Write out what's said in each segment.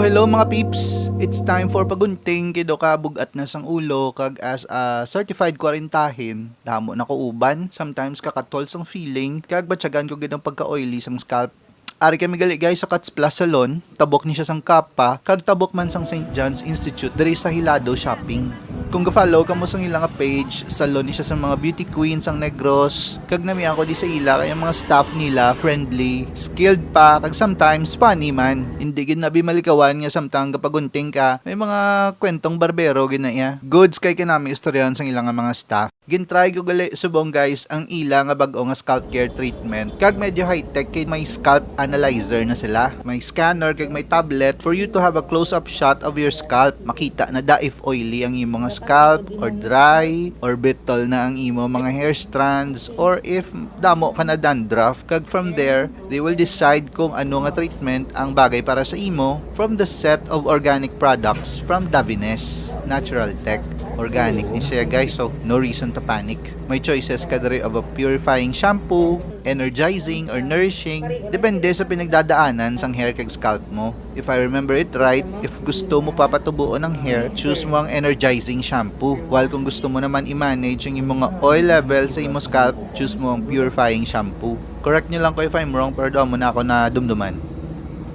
Hello mga peeps! It's time for pagunting kido ka bugat na sang ulo kag as a certified kwarintahin. Damo na ko uban, sometimes kakatol sang feeling kag batyagan ko gid ang pagka-oily sang scalp. Ari kami gali guys sa Cuts Plus Salon, tabok ni siya sang Kappa, kag tabok man sang St. John's Institute diri sa Hilado Shopping. Kung ga-follow kamo sang ilang page, salon ni siya sa mga beauty queens sang Negros, kag nami ako di sa ila kay ang mga staff nila friendly, skilled pa, kag sometimes funny man. Hindi gid nabi malikawan nga samtang kapagunting ka, may mga kwentong barbero ginaya. Goods kay kanami istoryahan sang ilang mga staff. Gintry ko gali subong guys ang ila nga bag-o nga scalp care treatment. Kag medyo high-tech kay may scalp analyzer na sila. May scanner kag may tablet for you to have a close-up shot of your scalp. Makita na da if oily ang imong mga scalp or dry or brittle na ang imo mga hair strands or if damo ka na dandruff. Kag from there, they will decide kung ano nga treatment ang bagay para sa imo from the set of organic products from Davines Natural Tech. Organic ni siya guys, so no reason to panic. May choices ka diri of a purifying shampoo, energizing or nourishing, depende sa pinagdadaanan sang hair kag scalp mo. If I remember it right, if gusto mo papatubuon ang hair, choose mo ang energizing shampoo. While kung gusto mo naman i-manage yung mga oil level sa imo scalp, choose mo ang purifying shampoo. Correct nyo lang ko if I'm wrong, pero doon mo na ako na dumduman.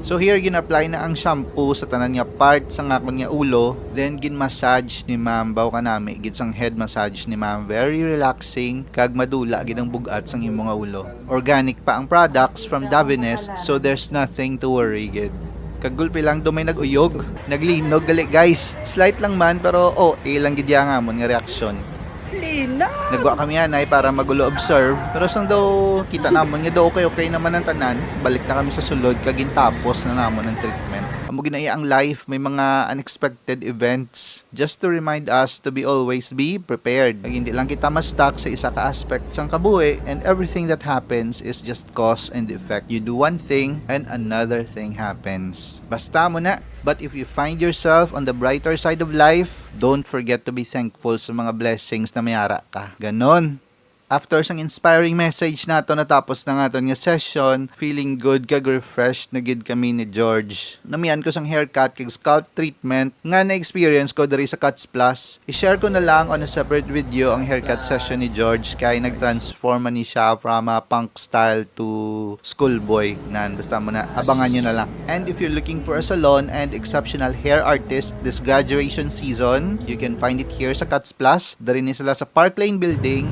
So here gin-apply na ang shampoo sa tanan nga part sa ngakon nga ulo, then gin-massage ni ma'am baw kanami gid sang head massage ni ma'am, very relaxing kag madula gid ang bugat sang imong nga ulo. Organic pa ang products from Davines, so there's nothing to worry gid. Kagulpi lang do may nag-uyog, naglinog gali guys. Slight lang man pero lang gid ya nga mon nga reaksyon. Nagwa kami anay para magulo observe, pero sang daw kita namon nga daw okay naman ang tanan, balik na kami sa sulod kag gintapos na namon ang treatment. Amo ginaya ang life, may mga unexpected events just to remind us to be always be prepared. Kag hindi lang kita ma-stuck sa isa ka aspect sang kabuhi, and everything that happens is just cause and effect. You do one thing and another thing happens. Basta mo na. But if you find yourself on the brighter side of life, don't forget to be thankful sa mga blessings na mayara ka. Ganon. After sang inspiring message nato natapos na nga nga session, feeling good kag refreshed na gid kami ni George. Namian ko sang haircut kag scalp treatment nga na-experience ko diri sa Cuts Plus. I-share ko na lang on a separate video ang haircut session ni George kay nag-transform man ni siya from a punk style to schoolboy. Basta mo na, abangan nyo na lang. And if you're looking for a salon and exceptional hair artist this graduation season, you can find it here sa Cuts Plus. Dari ni sila sa Park Lane Building.